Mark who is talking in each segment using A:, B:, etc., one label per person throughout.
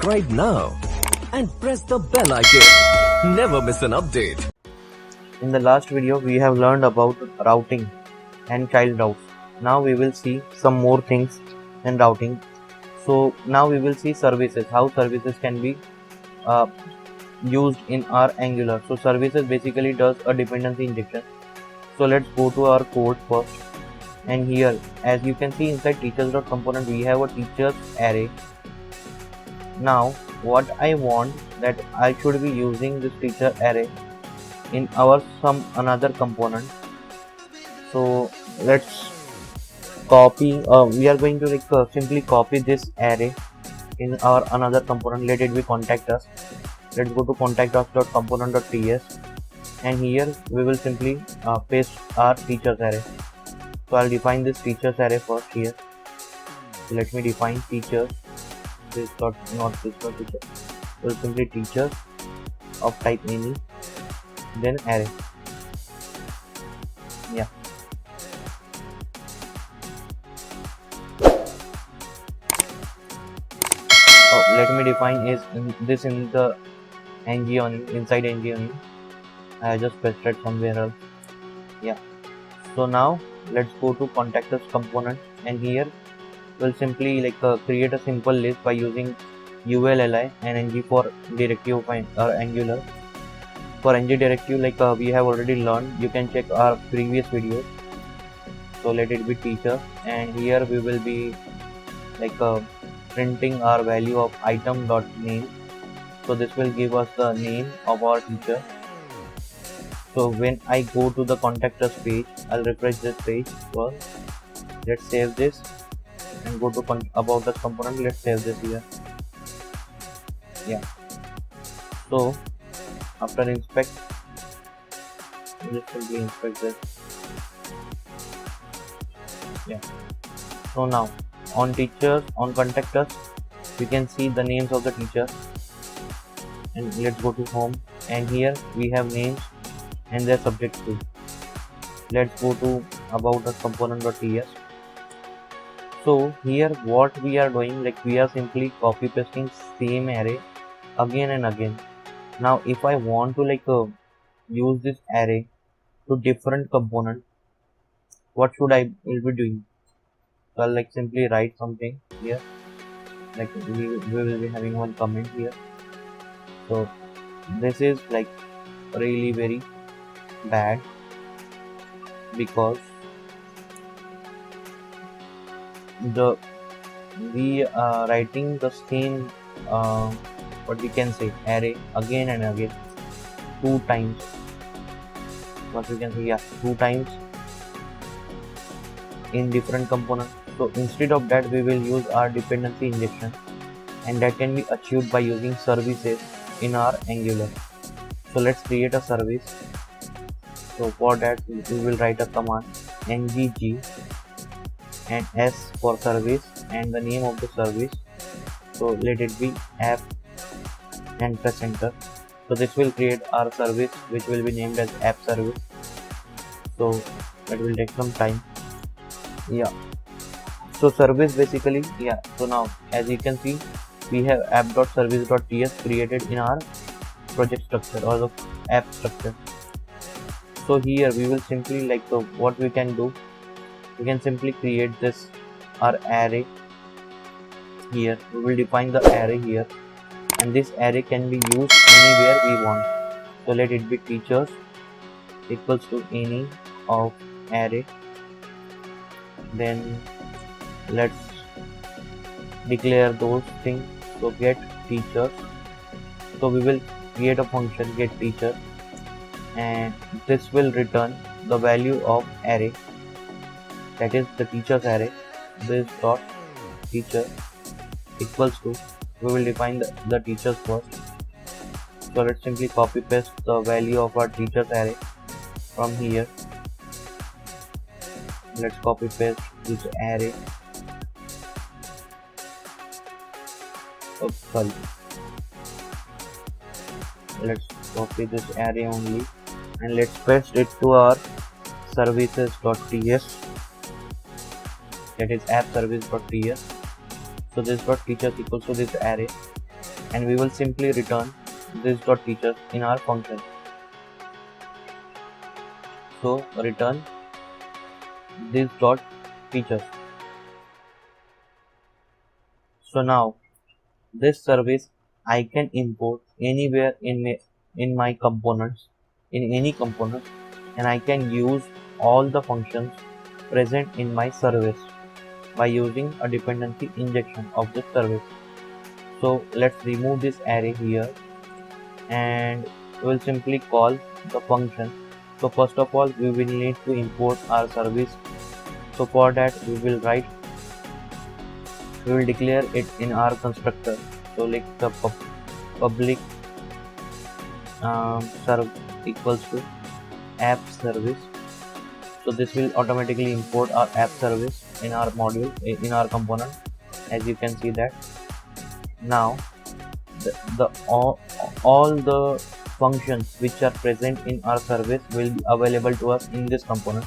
A: subscribe now and press the bell icon. Never miss an update.
B: In the last video, we have learned about routing and child routes. Now we will see some more things in routing. So now we will see services, how services can be used in our Angular. So services basically does a dependency injection. So let's go to our code first. And here, as you can see inside teachers.component, we have a teachers array. Now what I want that I should be using this teacher array in our some another component. So let's copy, we are going to simply copy this array in our another component. Let it be contact us. Let's go to contact us.component.ts, and here we will simply paste our teachers array. So I'll define this teachers array first here. So let me define teachers. This dot not this dot teacher. We'll simply teachers of type any, then array. Yeah. Oh, let me define this in the ng inside ng. I just pasted somewhere else. Yeah. So now let's go to contact us component, and here we'll simply create a simple list by using ulli and ng for directive or Angular. For ng directive, we have already learned, you can check our previous videos. So let it be teacher, and here we will be printing our value of item.name. So this will give us the name of our teacher. So when I go to the contact us page, I'll refresh this page first. Let's save this and go to about the component. Let's save this here. Yeah. So after inspect, let's simply inspect this. Yeah. So now on teachers, on contact us, we can see the names of the teachers. And let's go to home, and here we have names and their subject too. Let's go to about the component.ts. So here what we are doing, we are simply copy pasting same array again and again. Now if I want to use this array to different component, what should I will be doing? So I'll simply write something here. We will be having one comment here. So this is really very bad, because we are writing the same what we can say array again and again 2 times. What we can say, yeah, 2 times in different components. So instead of that, we will use our dependency injection, and that can be achieved by using services in our Angular. So let's create a service. So for that we will write a command ngg and s for service and the name of the service. So let it be app and press enter. So this will create our service which will be named as app service. So that will take some time. Yeah. So service basically, yeah. So now as you can see, we have app.service.ts created in our project structure or the app structure. So here we will simply what we can do, we can simply create this our array here. We will define the array here, and this array can be used anywhere we want. So let it be teachers equals to any of array. Then let's declare those things. So get teachers. So we will create a function get teacher, and this will return the value of array, that is the teachers array. This dot teacher equals to, we will define the teachers first. So let's simply copy paste the value of our teachers array from here. Let's copy paste this array. Oh, sorry. Let's copy this array only, and let's paste it to our services.ts, that is app service.ts. So this dot teachers equals to this array, and we will simply return this dot features in our function. So return this dot features. So now this service I can import anywhere in my components, in any component, and I can use all the functions present in my service by using a dependency injection of this service. So let's remove this array here and we'll simply call the function. So first of all we will need to import our service. So for that we will declare it in our constructor. So like the public serve equals to app service. So this will automatically import our app service in our module, in our component, as you can see that. Now all the functions which are present in our service will be available to us in this component.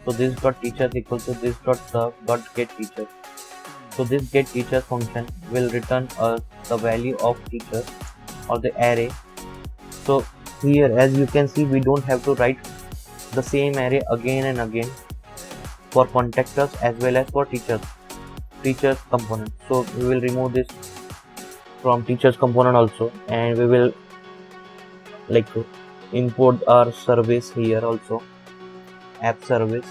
B: So this dot teachers equals to this dot serve dot get teachers. So this get teachers function will return us the value of teachers or the array. So here as you can see we don't have to write the same array again and again for contactors as well as for teachers component. So we will remove this from teachers component also, and we will like import our service here also, app service,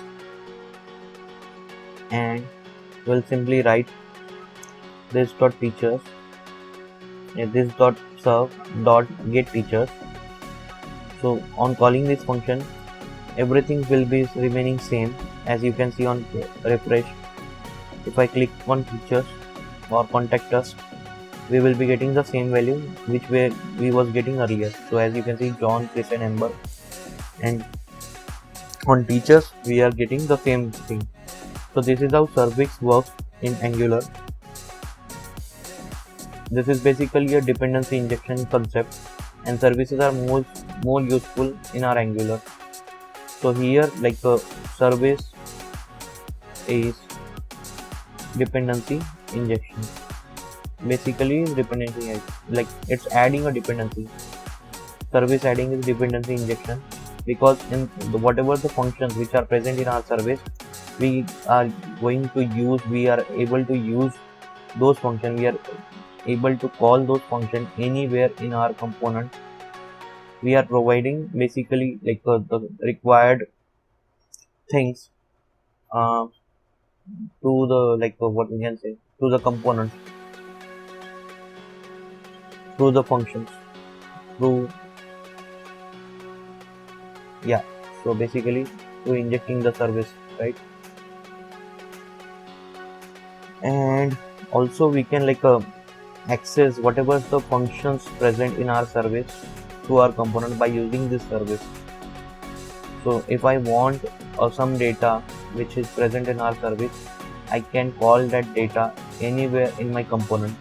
B: and we'll simply write this dot teachers, this dot serve dot get teachers. So on calling this function everything will be remaining same, as you can see on refresh. If I click on teachers or contact us, we will be getting the same value which we was getting earlier. So as you can see John, Chris and Amber, and on teachers we are getting the same thing. So this is how service works in Angular. This is basically a dependency injection concept, and services are more useful in our Angular. So here like a service is dependency injection. Basically dependency, like it's adding a dependency. Service adding is dependency injection, because in whatever the functions which are present in our service, we are able to use those functions. We are able to call those functions anywhere in our component. We are providing basically like the required things to the what we can say, to the component, through the functions, through so basically through injecting the service, right? And also we can access whatever the functions present in our service to our component by using this service. So if I want some data which is present in our service, I can call that data anywhere in my component.